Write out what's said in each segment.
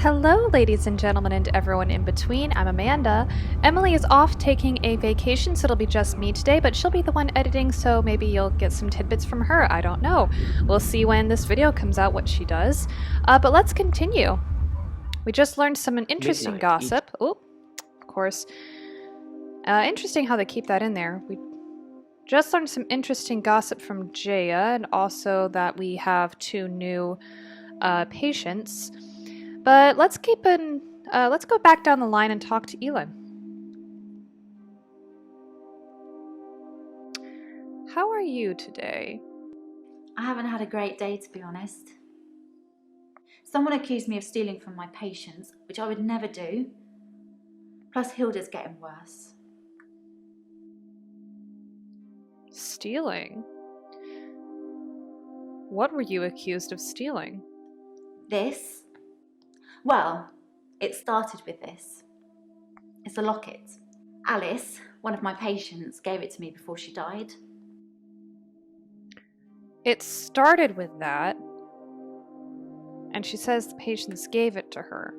Hello, ladies and gentlemen, and everyone in between. I'm Amanda. Emily is off taking a vacation, so it'll be just me today, but she'll be the one editing, so maybe you'll get some tidbits from her. I don't know. We'll see when this video comes out what she does. But let's continue. We just learned some interesting gossip. Oh, of course. Interesting how they keep that in there. We just learned some interesting gossip from Jaya, and also that we have two new patients. But let's go back down the line and talk to Elin. How are you today? I haven't had a great day, to be honest. Someone accused me of stealing from my patients, which I would never do. Plus, Hilda's getting worse. Stealing? What were you accused of stealing? This? Well, it started with this. It's a locket. Alice, one of my patients, gave it to me before she died. It started with that, and she says the patients gave it to her.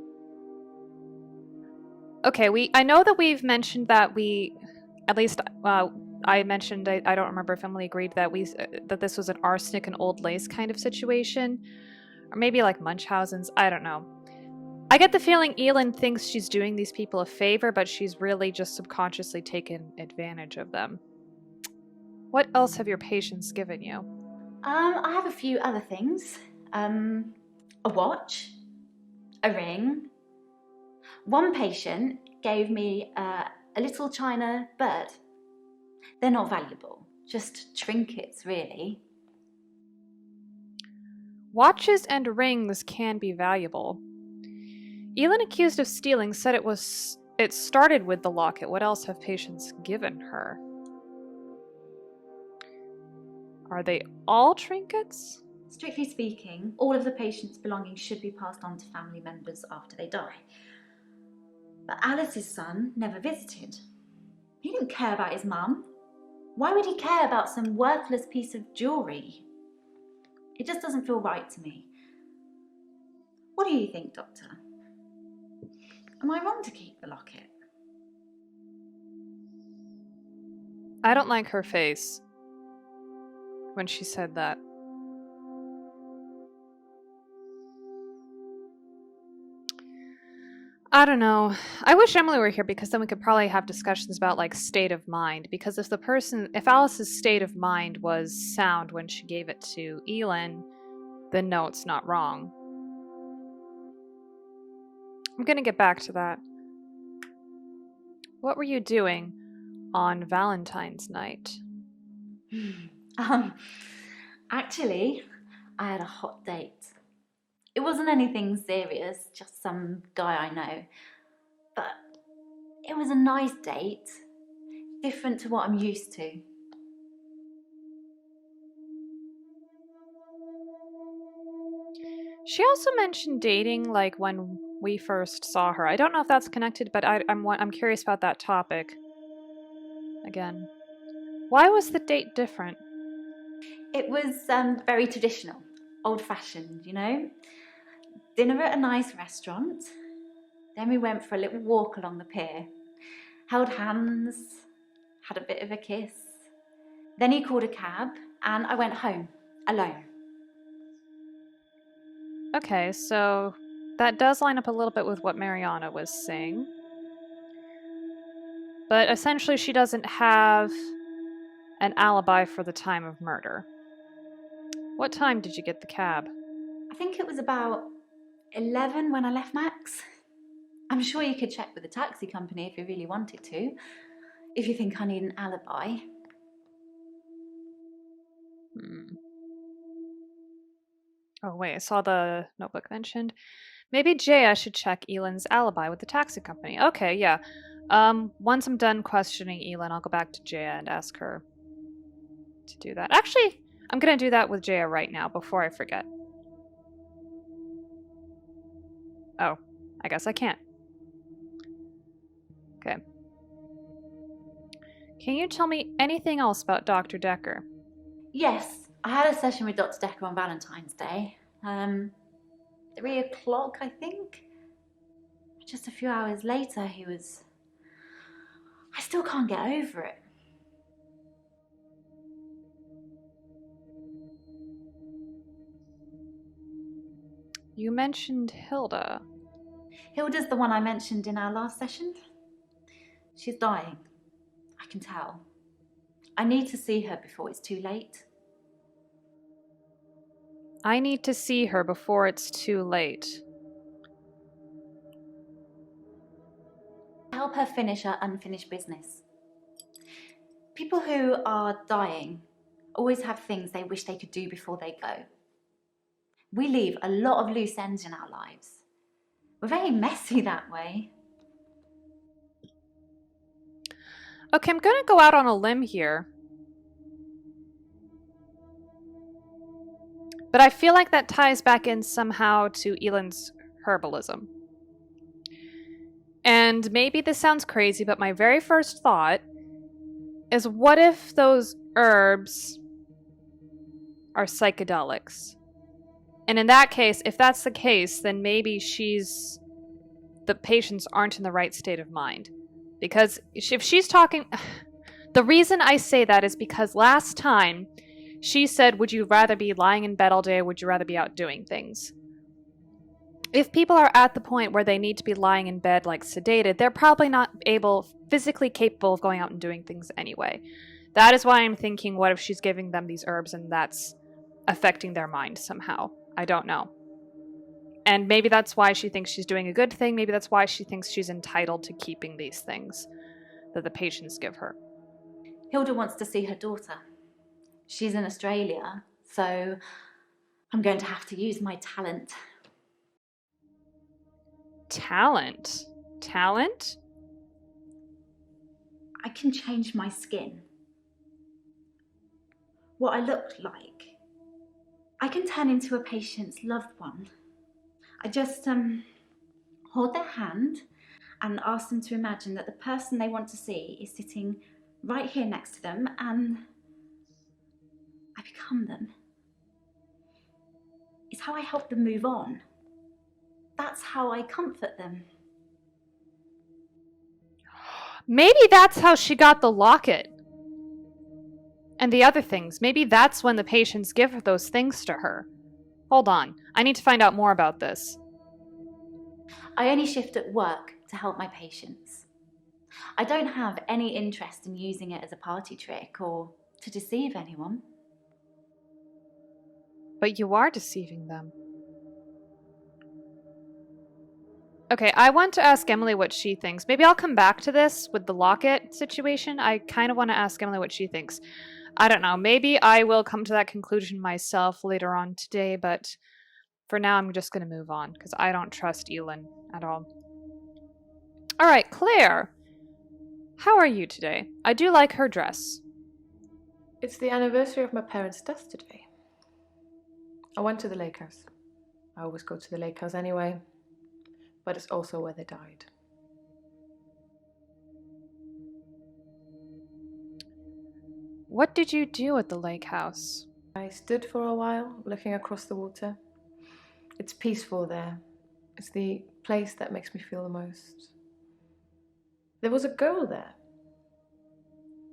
Okay, I know that we've mentioned that I mentioned, I don't remember if Emily agreed that that this was an arsenic and old lace kind of situation, or maybe like Munchausen's, I don't know. I get the feeling Elin thinks she's doing these people a favor, but she's really just subconsciously taken advantage of them. What else have your patients given you? I have a few other things. A watch, a ring. One patient gave me a little china bird. They're not valuable, just trinkets, really. Watches and rings can be valuable. Elin, accused of stealing, said it started with the locket. What else have patients given her? Are they all trinkets? Strictly speaking, all of the patient's belongings should be passed on to family members after they die. But Alice's son never visited. He didn't care about his mum. Why would he care about some worthless piece of jewellery? It just doesn't feel right to me. What do you think, Doctor? Am I wrong to keep the locket? I don't like her face when she said that. I don't know. I wish Emily were here because then we could probably have discussions about like state of mind. Because if Alice's state of mind was sound when she gave it to Elin, then no, it's not wrong. I'm gonna get back to that. What were you doing on Valentine's night? Actually, I had a hot date. It wasn't anything serious, just some guy I know. But it was a nice date, different to what I'm used to. She also mentioned dating, like when we first saw her. I don't know if that's connected, but I'm curious about that topic. Again, why was the date different? It was very traditional, old-fashioned, you know? Dinner at a nice restaurant. Then we went for a little walk along the pier. Held hands, had a bit of a kiss. Then he called a cab and I went home, alone. Okay, so that does line up a little bit with what Mariana was saying. But essentially she doesn't have an alibi for the time of murder. What time did you get the cab? I think it was about 11 when I left Max. I'm sure you could check with the taxi company if you really wanted to, if you think I need an alibi. Oh wait, I saw the notebook mentioned. Maybe Jaya should check Elin's alibi with the taxi company. Okay, yeah. Once I'm done questioning Elin, I'll go back to Jaya and ask her to do that. Actually, I'm gonna do that with Jaya right now before I forget. Oh, I guess I can't. Okay. Can you tell me anything else about Dr. Dekker? Yes, I had a session with Dr. Dekker on Valentine's Day. 3 o'clock, I think. Just a few hours later, he was... I still can't get over it. You mentioned Hilda. Hilda's the one I mentioned in our last session. She's dying. I can tell. I need to see her before it's too late. I need to see her before it's too late. Help her finish her unfinished business. People who are dying always have things they wish they could do before they go. We leave a lot of loose ends in our lives. We're very messy that way. Okay, I'm gonna go out on a limb here. But I feel like that ties back in somehow to Elend's herbalism. And maybe this sounds crazy, but my very first thought is, what if those herbs are psychedelics? And in that case, if that's the case, then maybe the patients aren't in the right state of mind. Because if she's talking... The reason I say that is because last time she said, would you rather be lying in bed all day or would you rather be out doing things? If people are at the point where they need to be lying in bed like sedated, they're probably not physically capable of going out and doing things anyway. That is why I'm thinking, what if she's giving them these herbs and that's affecting their mind somehow? I don't know. And maybe that's why she thinks she's doing a good thing. Maybe that's why she thinks she's entitled to keeping these things that the patients give her. Hilda wants to see her daughter. She's in Australia, so I'm going to have to use my talent. Talent? Talent? I can change my skin. What I look like. I can turn into a patient's loved one. I just hold their hand and ask them to imagine that the person they want to see is sitting right here next to them, and I become them. It's how I help them move on. That's how I comfort them. Maybe that's how she got the locket. And the other things. Maybe that's when the patients give those things to her. Hold on. I need to find out more about this. I only shift at work to help my patients. I don't have any interest in using it as a party trick or to deceive anyone. But you are deceiving them. Okay, I want to ask Emily what she thinks. Maybe I'll come back to this with the locket situation. I kind of want to ask Emily what she thinks. I don't know. Maybe I will come to that conclusion myself later on today, but for now I'm just going to move on because I don't trust Elend at all. All right, Claire. How are you today? I do like her dress. It's the anniversary of my parents' death today. I went to the lake house. I always go to the lake house anyway, but it's also where they died. What did you do at the lake house? I stood for a while, looking across the water. It's peaceful there. It's the place that makes me feel the most. There was a girl there,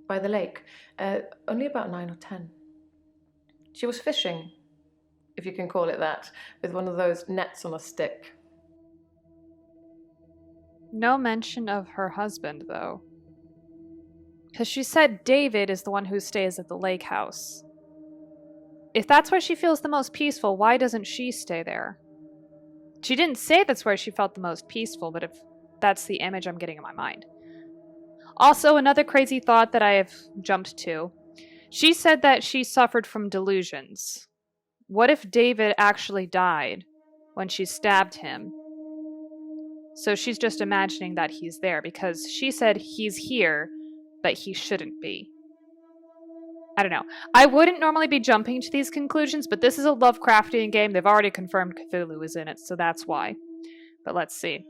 by the lake, only about 9 or 10. She was fishing, if you can call it that, with one of those nets on a stick. No mention of her husband, though. Because she said David is the one who stays at the lake house. If that's where she feels the most peaceful, why doesn't she stay there? She didn't say that's where she felt the most peaceful, but if that's the image I'm getting in my mind. Also, another crazy thought that I have jumped to. She said that she suffered from delusions. What if David actually died when she stabbed him? So she's just imagining that he's there because she said he's here, but he shouldn't be. I don't know. I wouldn't normally be jumping to these conclusions, but this is a Lovecraftian game. They've already confirmed Cthulhu is in it, so that's why. But let's see.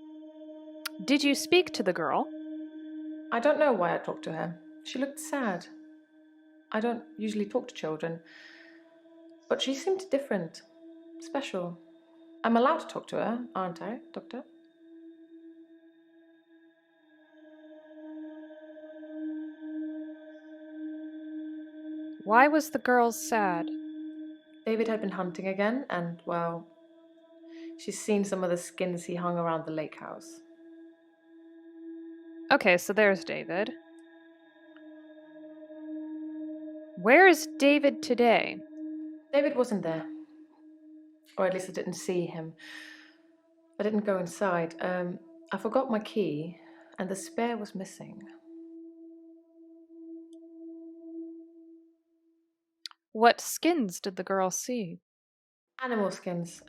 Did you speak to the girl? I don't know why I talked to her. She looked sad. I don't usually talk to children, but she seemed different, special. I'm allowed to talk to her, aren't I, Doctor? Why was the girl sad? David had been hunting again, and, well, she's seen some of the skins he hung around the lake house. Okay, so there's David. Where is David today? David wasn't there. Or at least I didn't see him. I didn't go inside. I forgot my key, and the spare was missing. What skins did the girl see? Animal skins.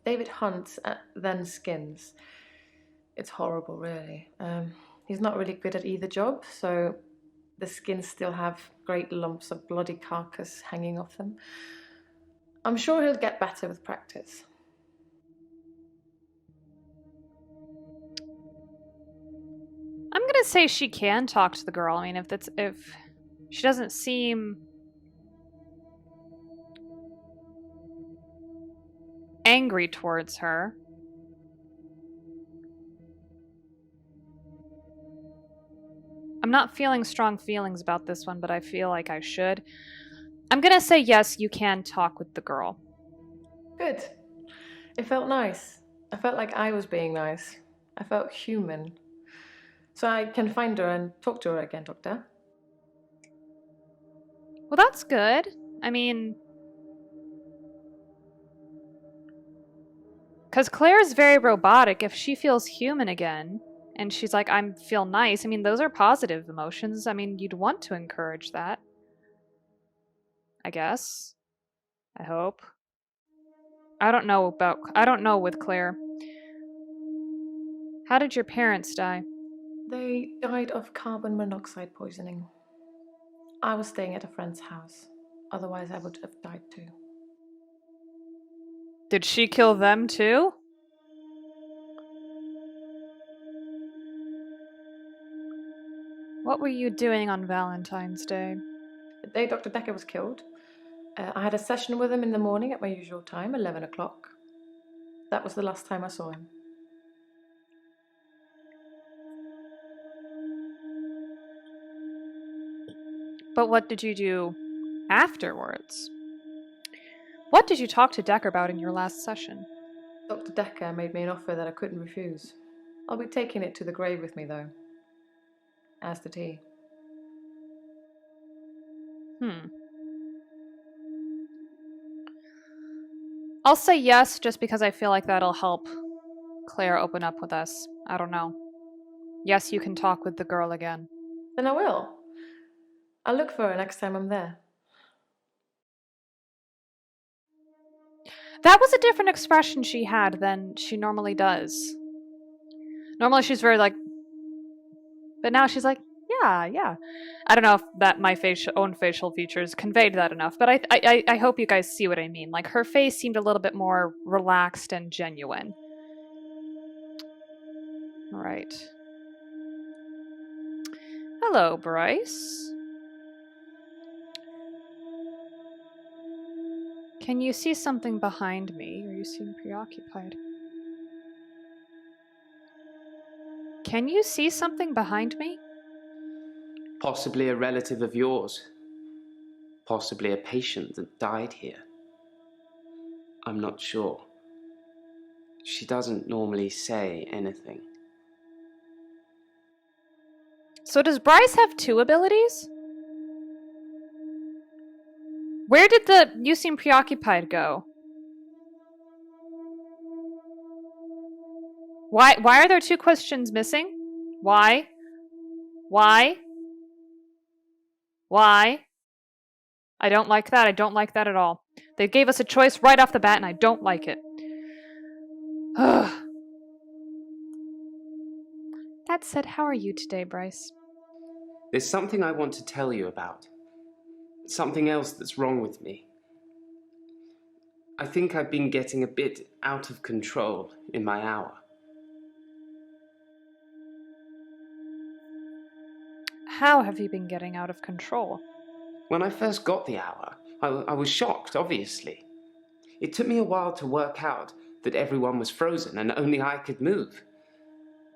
David hunts, then skins. It's horrible, really. He's not really good at either job, so the skins still have great lumps of bloody carcass hanging off them. I'm sure he'll get better with practice. I'm gonna say she can talk to the girl. I mean, if she doesn't seem angry towards her. I'm not feeling strong feelings about this one, but I feel like I should. I'm gonna say yes, you can talk with the girl. Good. It felt nice. I felt like I was being nice. I felt human. So I can find her and talk to her again, Doctor. Well, that's good. I mean, because Claire's very robotic. If she feels human again, and she's like, I feel nice, I mean, those are positive emotions. I mean, you'd want to encourage that. I guess. I hope. I don't know with Claire. How did your parents die? They died of carbon monoxide poisoning. I was staying at a friend's house. Otherwise, I would have died too. Did she kill them too? What were you doing on Valentine's Day? The day Dr. Dekker was killed, I had a session with him in the morning at my usual time, 11 o'clock. That was the last time I saw him. But what did you do afterwards? What did you talk to Dekker about in your last session? Dr. Dekker made me an offer that I couldn't refuse. I'll be taking it to the grave with me, though. As did he. I'll say yes, just because I feel like that'll help Claire open up with us. I don't know. Yes, you can talk with the girl again. Then I will. I'll look for her next time I'm there. That was a different expression she had than she normally does. Normally she's very like, but now she's like, yeah. I don't know if that my own facial features conveyed that enough, but I hope you guys see what I mean. Like, her face seemed a little bit more relaxed and genuine. All right. Hello, Bryce. Can you see something behind me, or you seem preoccupied? Can you see something behind me? Possibly a relative of yours. Possibly a patient that died here. I'm not sure. She doesn't normally say anything. So does Bryce have two abilities? Where did the you seem preoccupied go? Why are there two questions missing? Why? I don't like that. I don't like that at all. They gave us a choice right off the bat and I don't like it. That said, how are you today, Bryce? There's something I want to tell you about. Something else that's wrong with me. I think I've been getting a bit out of control in my hour. How have you been getting out of control? When I first got the hour, I was shocked, obviously. It took me a while to work out that everyone was frozen and only I could move,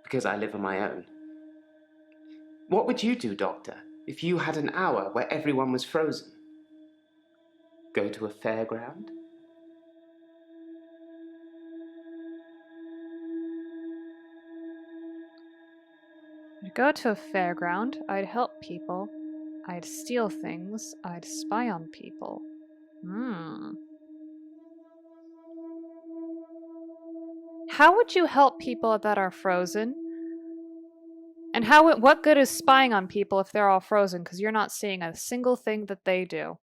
because I live on my own. What would you do, Doctor, if you had an hour where everyone was frozen? Go to a fairground? I'd go to a fairground, I'd help people, I'd steal things, I'd spy on people. How would you help people that are frozen? And what good is spying on people if they're all frozen because you're not seeing a single thing that they do?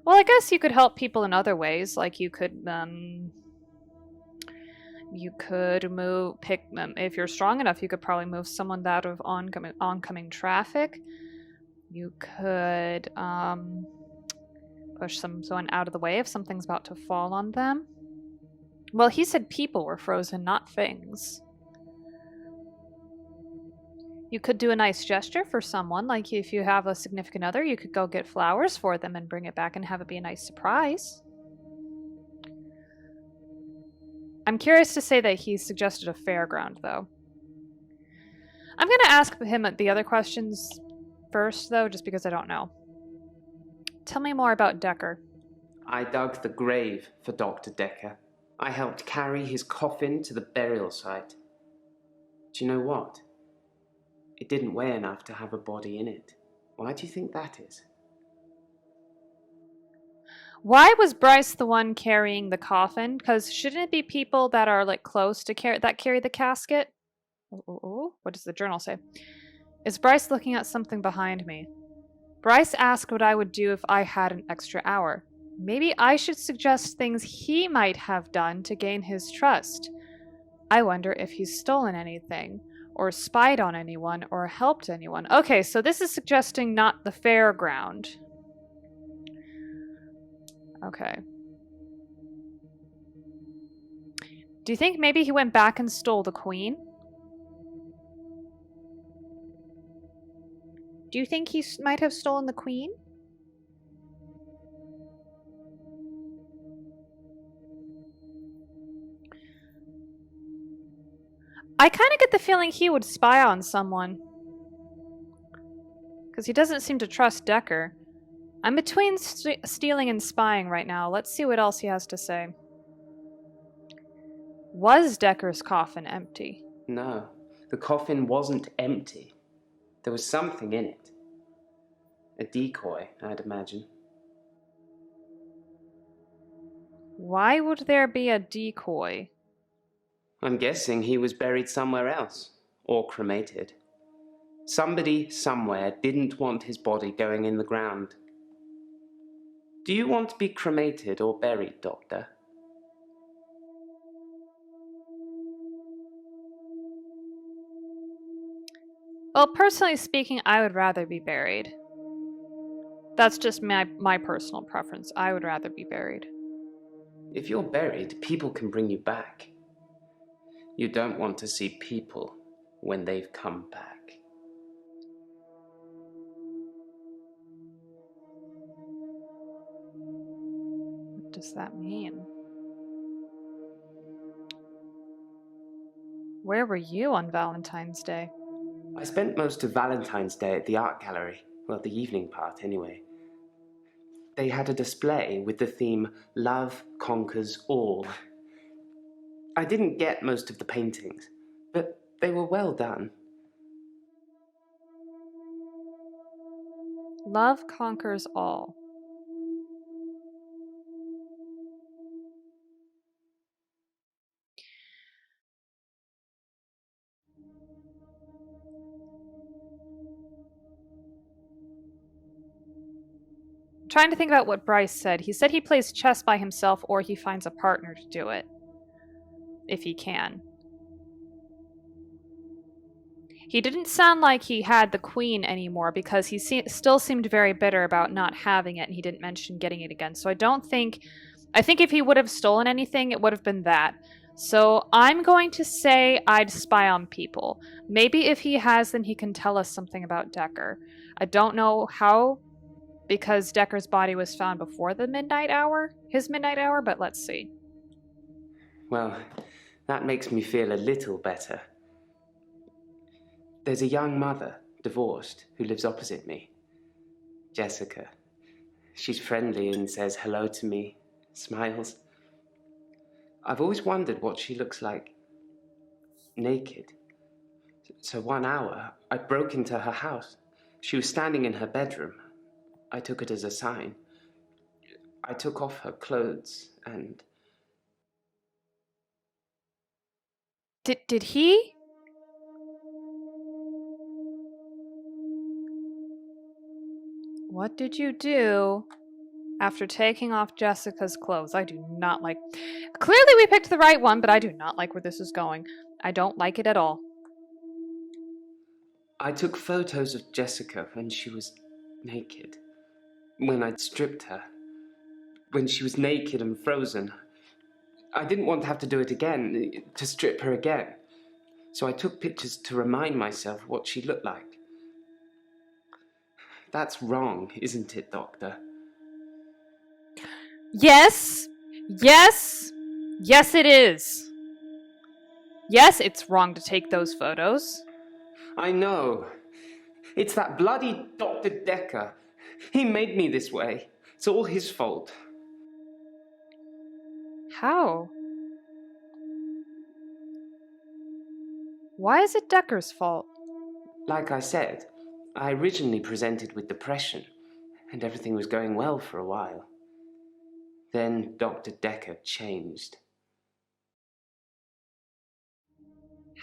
Well, I guess you could help people in other ways, like you could if you're strong enough, you could probably move someone out of oncoming traffic. You could push someone out of the way if something's about to fall on them. Well, he said people were frozen, not things. You could do a nice gesture for someone, like if you have a significant other, you could go get flowers for them and bring it back and have it be a nice surprise. I'm curious to say that he suggested a fairground, though. I'm going to ask him the other questions first, though, just because I don't know. Tell me more about Dekker. I dug the grave for Dr. Dekker. I helped carry his coffin to the burial site. Do you know what? It didn't weigh enough to have a body in it. Why do you think that is? Why was Bryce the one carrying the coffin? Because shouldn't it be people that are like close to carry the casket? Ooh, what does the journal say? Is Bryce looking at something behind me? Bryce asked what I would do if I had an extra hour. Maybe I should suggest things he might have done to gain his trust. I wonder if he's stolen anything, or spied on anyone, or helped anyone. Okay, so this is suggesting not the fairground. Okay. Do you think maybe he went back and stole the queen? Do you think he might have stolen the queen? I kind of get the feeling he would spy on someone. Because he doesn't seem to trust Dekker. I'm between stealing and spying right now. Let's see what else he has to say. Was Dekker's coffin empty? No, the coffin wasn't empty. There was something in it. A decoy, I'd imagine. Why would there be a decoy? I'm guessing he was buried somewhere else, or cremated. Somebody somewhere didn't want his body going in the ground. Do you want to be cremated or buried, Doctor? Well, personally speaking, I would rather be buried. That's just my personal preference. I would rather be buried. If you're buried, people can bring you back. You don't want to see people when they've come back. What does that mean? Where were you on Valentine's Day? I spent most of Valentine's Day at the art gallery. Well, the evening part, anyway. They had a display with the theme, Love Conquers All. I didn't get most of the paintings, but they were well done. Love conquers all. I'm trying to think about what Bryce said. He said he plays chess by himself or he finds a partner to do it. If he can. He didn't sound like he had the queen anymore because he still seemed very bitter about not having it, and he didn't mention getting it again. So I think if he would have stolen anything, it would have been that. So I'm going to say I'd spy on people. Maybe if he has, then he can tell us something about Dekker. I don't know how, because Dekker's body was found before the midnight hour, his midnight hour, but let's see. Well, that makes me feel a little better. There's a young mother divorced, who lives opposite me. Jessica. She's friendly and says hello to me, smiles. I've always wondered what she looks like naked. So 1 hour, I broke into her house. She was standing in her bedroom. I took it as a sign. I took off her clothes and... Did he? What did you do after taking off Jessica's clothes? I do not like... Clearly we picked the right one, but I do not like where this is going. I don't like it at all. I took photos of Jessica when she was naked. When I'd stripped her. When she was naked and frozen. I didn't want to have to do it again, to strip her again. So I took pictures to remind myself what she looked like. That's wrong, isn't it, Doctor? Yes! Yes! Yes, it is! Yes, it's wrong to take those photos. I know. It's that bloody Dr. Dekker. He made me this way. It's all his fault. How? Why is it Dekker's fault? Like I said, I originally presented with depression, and everything was going well for a while. Then Dr. Dekker changed.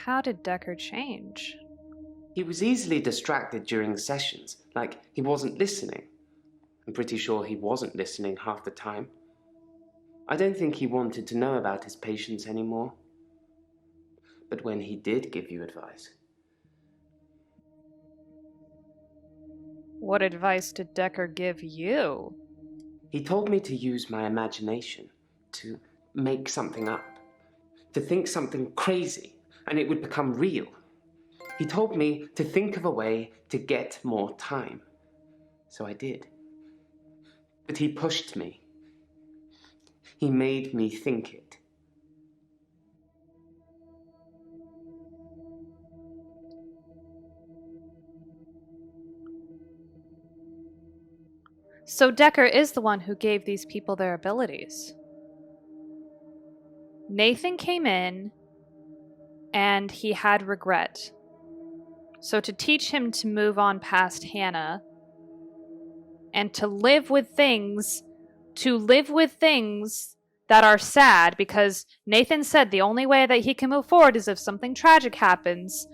How did Dekker change? He was easily distracted during sessions, like he wasn't listening. I'm pretty sure he wasn't listening half the time. I don't think he wanted to know about his patients anymore. But when he did give you advice... What advice did Dekker give you? He told me to use my imagination, to make something up, to think something crazy, and it would become real. He told me to think of a way to get more time. So I did. But he pushed me. He made me think it. So Dekker is the one who gave these people their abilities. Nathan came in and he had regret. So to teach him to move on past Hannah and to live with things that are sad, because Nathan said the only way that he can move forward is if something tragic happens.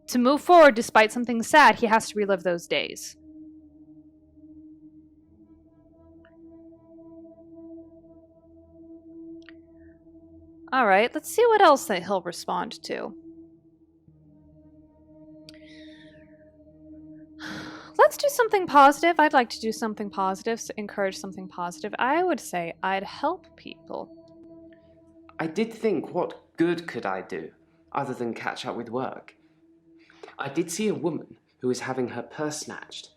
To move forward despite something sad, he has to relive those days. Alright, let's see what else that he'll respond to. Let's do something positive. I'd like to do something positive, so encourage something positive. I would say I'd help people. I did think, what good could I do, other than catch up with work? I did see a woman who was having her purse snatched,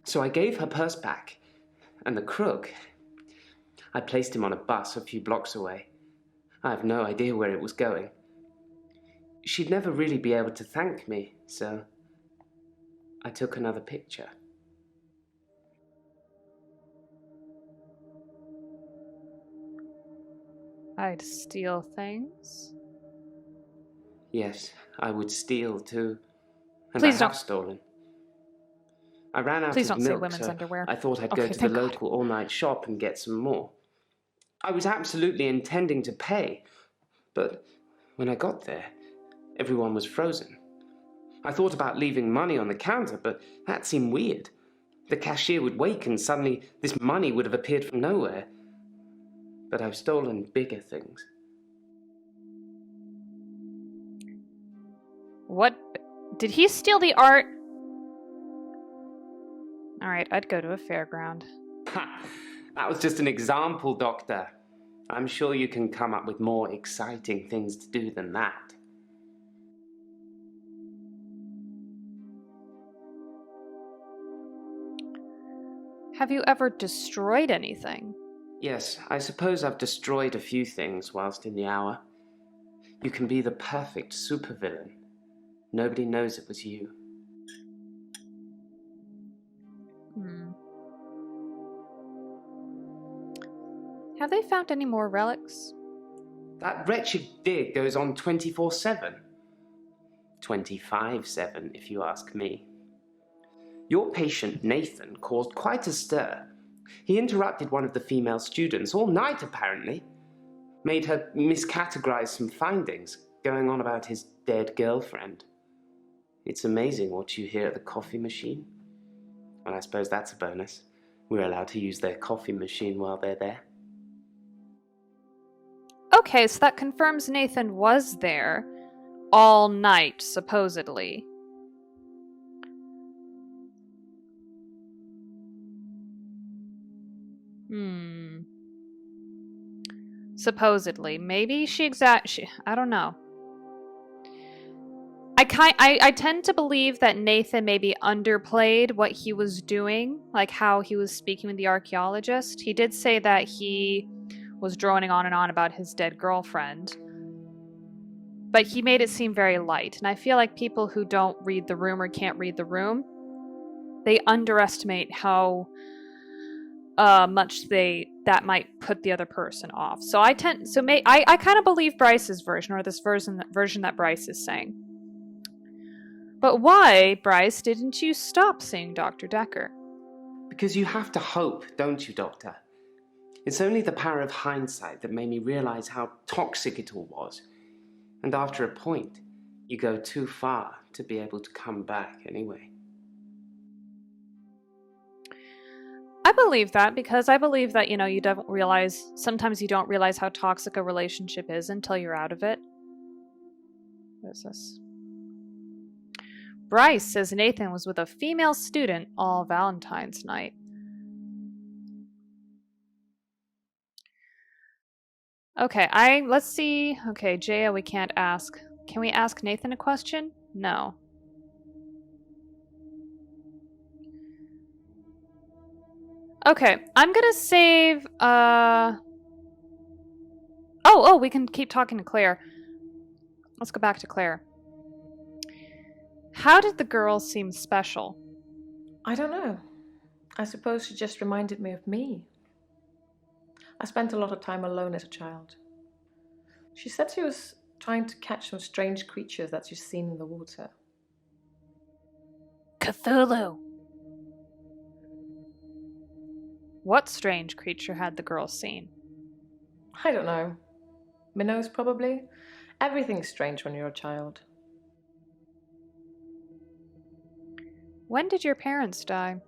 so I gave her purse back, and the crook, I placed him on a bus a few blocks away. I have no idea where it was going. She'd never really be able to thank me, so I took another picture. I'd steal things. Yes, I would steal too. And Please I don't. have stolen. I ran out Please of don't say milk, women's so underwear. I thought I'd Okay, go to the thank God. local all-night shop and get some more. I was absolutely intending to pay, but when I got there, everyone was frozen. I thought about leaving money on the counter, but that seemed weird. The cashier would wake and suddenly this money would have appeared from nowhere. But I've stolen bigger things. What? Did he steal the art? Alright, I'd go to a fairground. Ha! That was just an example, Doctor. I'm sure you can come up with more exciting things to do than that. Have you ever destroyed anything? Yes, I suppose I've destroyed a few things whilst in the hour. You can be the perfect supervillain. Nobody knows it was you. Have they found any more relics? That wretched dig goes on 24/7. 25/7, if you ask me. Your patient, Nathan, caused quite a stir. He interrupted one of the female students all night, apparently. Made her miscategorize some findings, going on about his dead girlfriend. It's amazing what you hear at the coffee machine. And I suppose that's a bonus. We're allowed to use their coffee machine while they're there. Okay, so that confirms Nathan was there all night, supposedly. Supposedly. Maybe I don't know. I tend to believe that Nathan maybe underplayed what he was doing, like how he was speaking with the archaeologist. He did say that he was droning on and on about his dead girlfriend, but he made it seem very light. And I feel like people who don't read the room or can't read the room, they underestimate how much that might put the other person off. So I kind of believe Bryce's version, or this version that Bryce is saying. But why, Bryce, didn't you stop seeing Dr. Dekker? Because you have to hope, don't you, Doctor? It's only the power of hindsight that made me realize how toxic it all was. And after a point, you go too far to be able to come back anyway. I believe that, because I believe that, you don't realize, sometimes you don't realize how toxic a relationship is until you're out of it. What is this? Bryce says Nathan was with a female student all Valentine's night. Okay, let's see. Okay, Jaya, we can't ask. Can we ask Nathan a question? No. Okay, I'm gonna save, Oh, we can keep talking to Claire. Let's go back to Claire. How did the girl seem special? I don't know. I suppose she just reminded me of me. I spent a lot of time alone as a child. She said she was trying to catch some strange creatures that she's seen in the water. Cthulhu! What strange creature had the girl seen? I don't know. Minnows, probably. Everything's strange when you're a child. When did your parents die?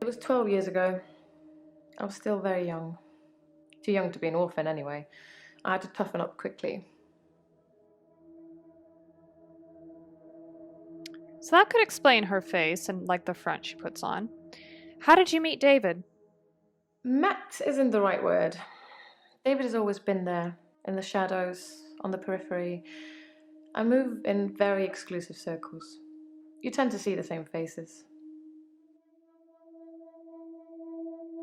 It was 12 years ago. I was still very young. Too young to be an orphan, anyway. I had to toughen up quickly. So that could explain her face and, like, the front she puts on. How did you meet David? Met isn't the right word. David has always been there, in the shadows, on the periphery. I move in very exclusive circles. You tend to see the same faces.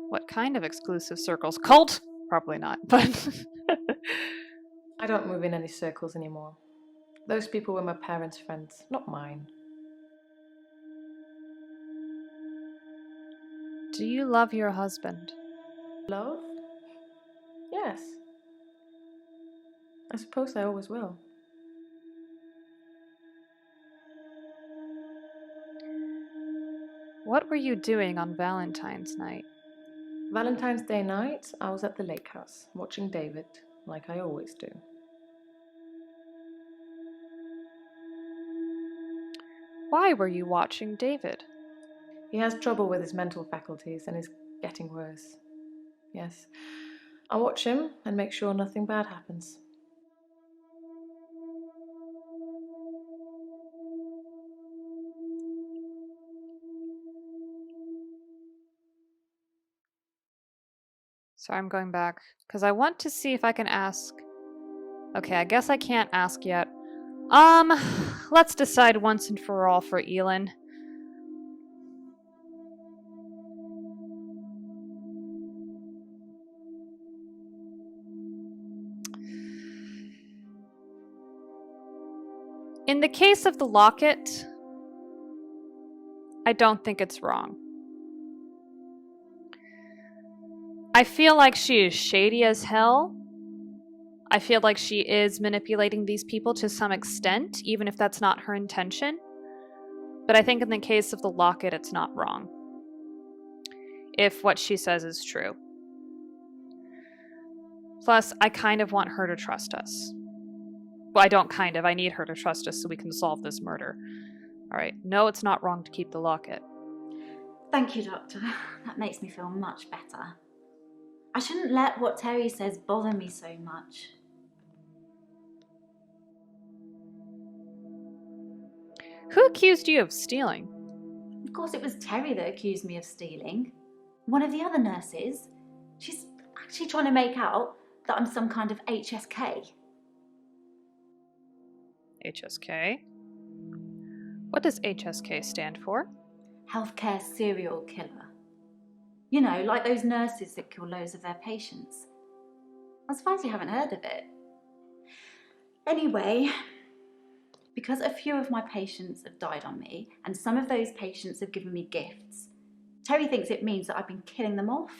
What kind of exclusive circles? Cult? Probably not, but... I don't move in any circles anymore. Those people were my parents' friends, not mine. Do you love your husband? Love? Yes. I suppose I always will. What were you doing on Valentine's night? Valentine's Day night, I was at the lake house, watching David, like I always do. Why were you watching David? He has trouble with his mental faculties and is getting worse. Yes, I watch him and make sure nothing bad happens. So I'm going back, because I want to see if I can ask... Okay, I guess I can't ask yet. Let's decide once and for all for Elin. In the case of the locket, I don't think it's wrong. I feel like she is shady as hell. I feel like she is manipulating these people to some extent, even if that's not her intention. But I think in the case of the locket, it's not wrong. If what she says is true. Plus, I kind of want her to trust us. Well, I don't kind of. I need her to trust us so we can solve this murder. Alright, no, it's not wrong to keep the locket. Thank you, Doctor. That makes me feel much better. I shouldn't let what Terry says bother me so much. Who accused you of stealing? Of course, it was Terry that accused me of stealing. One of the other nurses. She's actually trying to make out that I'm some kind of HSK. HSK? What does HSK stand for? Healthcare serial killer. You know, like those nurses that kill loads of their patients. I'm surprised you haven't heard of it. Anyway, because a few of my patients have died on me, and some of those patients have given me gifts, Terry thinks it means that I've been killing them off.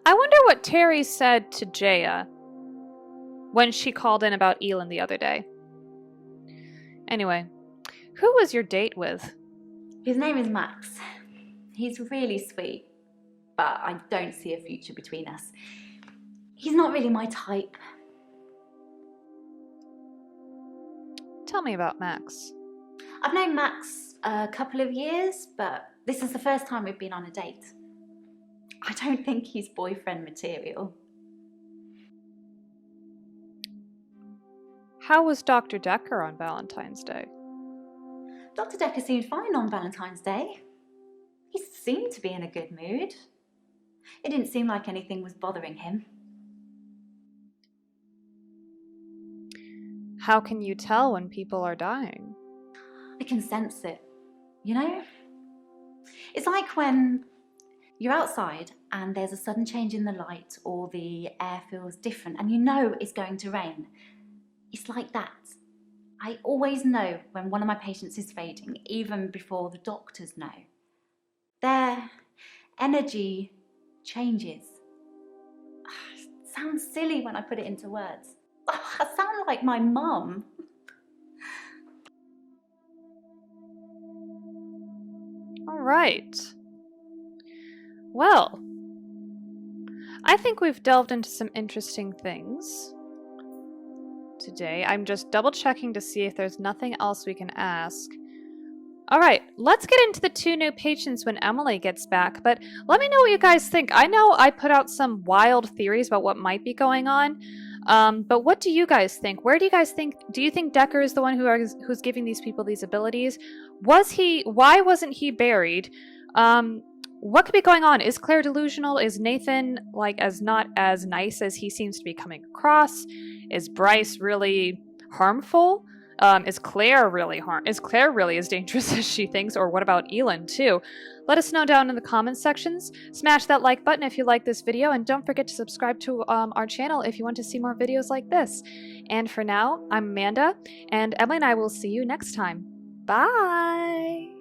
I wonder what Terry said to Jaya when she called in about Elin the other day. Anyway, who was your date with? His name is Max. He's really sweet, but I don't see a future between us. He's not really my type. Tell me about Max. I've known Max a couple of years, but this is the first time we've been on a date. I don't think he's boyfriend material. How was Dr. Dekker on Valentine's Day? Dr. Dekker seemed fine on Valentine's Day. He seemed to be in a good mood. It didn't seem like anything was bothering him. How can you tell when people are dying? I can sense it, you know? It's like when you're outside and there's a sudden change in the light or the air feels different and you know it's going to rain. It's like that. I always know when one of my patients is fading, even before the doctors know. Their energy changes. It sounds silly when I put it into words. I sound like my mum. All right. Well, I think we've delved into some interesting things today. I'm just double checking to see if there's nothing else we can ask. All right, let's get into the 2 new patients when Emily gets back, but let me know what you guys think. I know I put out some wild theories about what might be going on, but what do you guys think? Where do you guys think? Do you think Dekker is the one who's giving these people these abilities? Why wasn't he buried? What could be going on? Is Claire delusional? Is Nathan not as nice as he seems to be coming across? Is Bryce really harmful? Is Claire really as dangerous as she thinks? Or what about Elin too? Let us know down in the comments sections. Smash that like button if you like this video, and don't forget to subscribe to our channel if you want to see more videos like this. And for now, I'm Amanda, and Emily and I will see you next time. Bye!